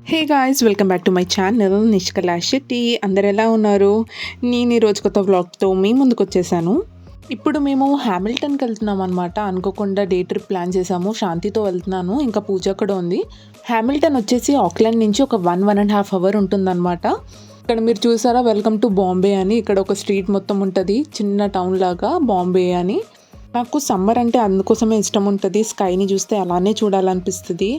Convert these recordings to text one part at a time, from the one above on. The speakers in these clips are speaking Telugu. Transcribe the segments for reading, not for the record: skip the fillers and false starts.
Hey guys, welcome back to my channel Nishkala Shetty. అందరు ఎలా ఉన్నారు? నేను ఈరోజు కొత్త వ్లాగ్తో మీ ముందుకు వచ్చేసాను. ఇప్పుడు మేము హ్యామిల్టన్కి వెళ్తున్నాం అనమాట. అనుకోకుండా డే ట్రిప్ ప్లాన్ చేసాము. శాంతితో వెళ్తున్నాను, ఇంకా పూజ కూడా ఉంది. హ్యామిల్టన్ వచ్చేసి ఆక్లాండ్ నుంచి ఒక 1.5 అవర్ ఉంటుందన్నమాట. ఇక్కడ మీరు చూసారా, వెల్కమ్ టు బాంబే అని. ఇక్కడ ఒక స్ట్రీట్ మొత్తం ఉంటుంది, చిన్న టౌన్ లాగా బాంబే అని. నాకు సమ్మర్ అంటే అందుకోసమే ఇష్టం ఉంటుంది. స్కైని చూస్తే అలానే చూడాలనిపిస్తుంది.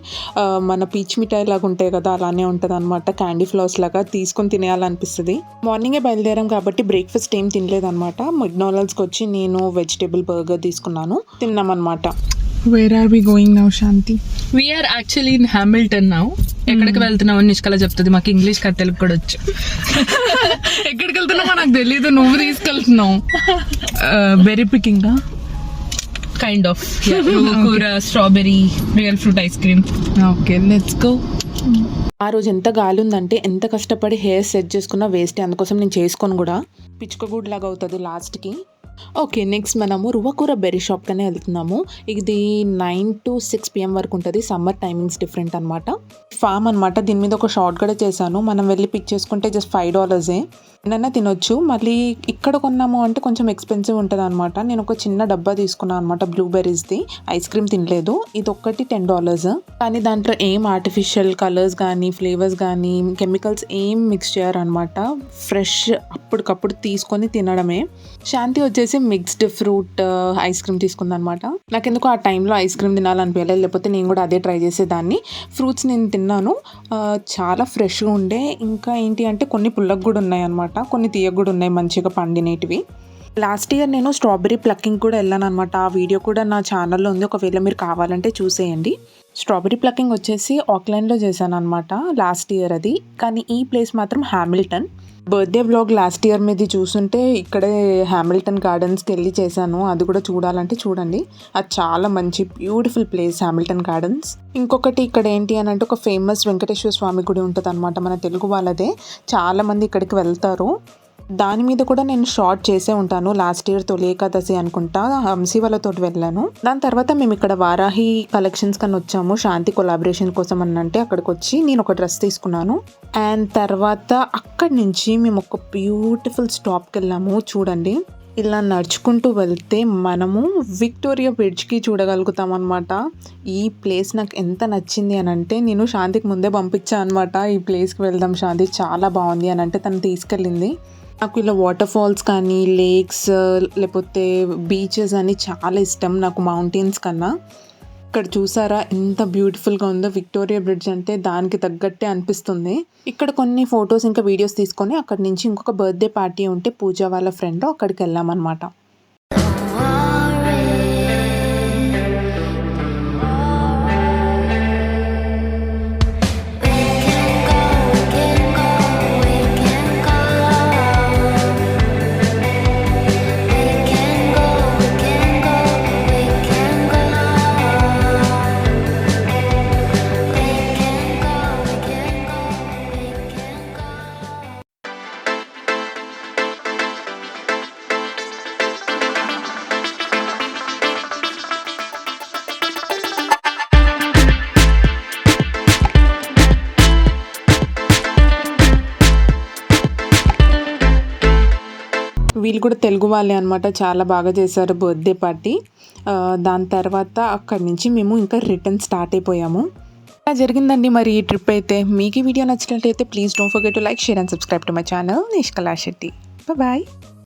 మన పీచ్ మిఠాయి లాగా ఉంటాయి కదా, అలానే ఉంటుంది అనమాట. క్యాండీ ఫ్లవర్స్ లాగా తీసుకొని తినేయాలనిపిస్తుంది. మార్నింగే బయలుదేరాం కాబట్టి బ్రేక్ఫాస్ట్ ఏం తినలేదన్నమాట. మెక్డానల్డ్స్కి వచ్చి నేను వెజిటేబుల్ బర్గర్ తీసుకున్నాను, తిన్నామన్నమాట. Where are we going now, Shanti? We are actually in Hamilton now. ఎక్కడికి వెళ్తున్నావు అని నిష్కల చెప్తుంది. మాకు ఇంగ్లీష్ తెలుగు కూడా వచ్చు. ఎక్కడికి వెళ్తున్నావో నాకు తెలీదు, నువ్వు తీసుకెళ్తున్నావు. బెర్రీ పికింగ్ కైండ్ ఆఫ్ కూర, strawberry, real fruit ice cream. Okay, let's go. ఆ రోజు ఎంత గాలి ఉందంటే, ఎంత కష్టపడి హెయిర్ సెట్ చేసుకున్నా వేస్ట్. అందుకోసం నేను చేసుకొని కూడా పిచ్చుకగూడ్ లాగా అవుతుంది లాస్ట్కి. ఓకే, నెక్స్ట్ మనము రువకూర బెర్రీ షాప్కనే వెళ్తున్నాము. ఇది 9 to 6 PM వరకు ఉంటుంది. సమ్మర్ టైమింగ్స్ డిఫరెంట్ అనమాట. ఫామ్ అనమాట. దీని మీద ఒక షార్ట్ కూడా చేశాను. మనం వెళ్ళి పిక్ చేసుకుంటే జస్ట్ $5 ఏమైనా తినొచ్చు. మళ్ళీ ఇక్కడ కొన్నాము అంటే కొంచెం ఎక్స్పెన్సివ్ ఉంటుంది అనమాట. నేను ఒక చిన్న డబ్బా తీసుకున్నాను అనమాట, బ్లూబెర్రీస్ది. ఐస్ క్రీమ్ తినలేదు. ఇది ఒక్కటి $10. కానీ దాంట్లో ఏం ఆర్టిఫిషియల్ కలర్స్ కానీ ఫ్లేవర్స్ కానీ కెమికల్స్ ఏం మిక్స్ చేయరనమాట. ఫ్రెష్ అప్పటికప్పుడు తీసుకొని తినడమే. శాంతి వచ్చేసి మిక్స్డ్ ఫ్రూట్ ఐస్ క్రీమ్ తీసుకుందనమాట. నాకెందుకు ఆ టైంలో ఐస్ క్రీమ్ తినాలనిపించలేదు, లేకపోతే నేను కూడా అదే ట్రై చేసేదాన్ని. ఫ్రూట్స్ నేను తిన్నాను, చాలా ఫ్రెష్గా ఉండే. ఇంకా ఏంటి అంటే కొన్ని పుల్లగా కూడా ఉన్నాయి అనమాట, కొన్ని తీయగా కూడా ఉన్నాయి, మంచిగా పండినేటివి. లాస్ట్ ఇయర్ నేను స్ట్రాబెరీ ప్లక్కింగ్ కూడా వెళ్ళాను అనమాట. ఆ వీడియో కూడా నా ఛానల్లో ఉంది, ఒకవేళ మీరు కావాలంటే చూసేయండి. స్ట్రాబెరీ ప్లక్కింగ్ వచ్చేసి ఆక్లాండ్లో చేశాను అనమాట లాస్ట్ ఇయర్ అది. కానీ ఈ ప్లేస్ మాత్రం Hamilton. Birthday vlog last year మీది చూస్తుంటే ఇక్కడే హ్యామిల్టన్ గార్డెన్స్కి వెళ్ళి చేశాను. అది కూడా చూడాలంటే చూడండి. అది చాలా మంచి బ్యూటిఫుల్ ప్లేస్ హ్యామిల్టన్ గార్డెన్స్. ఇంకొకటి ఇక్కడ ఏంటి అని అంటే, ఒక ఫేమస్ వెంకటేశ్వర స్వామి గుడి ఉంటుంది అనమాట, మన తెలుగు వాళ్ళదే. చాలామంది ఇక్కడికి వెళ్తారు. దాని మీద కూడా నేను షార్ట్ చేసే ఉంటాను. లాస్ట్ ఇయర్ తొలి ఏకాదశి అనుకుంటా హంసీ వాళ్ళతో వెళ్ళాను. దాని తర్వాత మేము ఇక్కడ వారాహి కలెక్షన్స్ కన్నా వచ్చాము, శాంతి కొలాబరేషన్ కోసం అని. అంటే అక్కడికి వచ్చి నేను ఒక డ్రెస్ తీసుకున్నాను. అండ్ తర్వాత అక్కడి నుంచి మేము ఒక బ్యూటిఫుల్ స్టాప్కి వెళ్ళాము. చూడండి, ఇలా నడుచుకుంటూ వెళ్తే మనము విక్టోరియా బ్రిడ్జ్కి చూడగలుగుతాం అనమాట. ఈ ప్లేస్ నాకు ఎంత నచ్చింది అని అంటే, నేను శాంతికి ముందే పంపించాను అనమాట, ఈ ప్లేస్కి వెళ్దాం శాంతి, చాలా బాగుంది అని అంటే తను తీసుకెళ్ళింది. నాకు ఇలా వాటర్ ఫాల్స్ కానీ లేక్స్ లేకపోతే బీచెస్ అని చాలా ఇష్టం నాకు, మౌంటైన్స్ కన్నా. ఇక్కడ చూసారా ఎంత బ్యూటిఫుల్గా ఉందో విక్టోరియా బ్రిడ్జ్ అంటే, దానికి తగ్గట్టే అనిపిస్తుంది. ఇక్కడ కొన్ని ఫొటోస్ ఇంకా వీడియోస్ తీసుకొని అక్కడి నుంచి ఇంకొక బర్త్డే పార్టీ ఉంటే పూజ వాళ్ళ ఫ్రెండ్, అక్కడికి వెళ్ళామన్నమాట. వీళ్ళు కూడా తెలుగు వాళ్ళే అనమాట, చాలా బాగా చేశారు బర్త్డే పార్టీ. దాని తర్వాత అక్కడి నుంచి మేము ఇంకా రిటర్న్ స్టార్ట్ అయిపోయాము. అలా జరిగిందండి మరి ఈ ట్రిప్ అయితే. మీకు ఈ వీడియో నచ్చినట్లయితే please don't forget to like, share and subscribe to my channel Nishkala Shetty. Bye.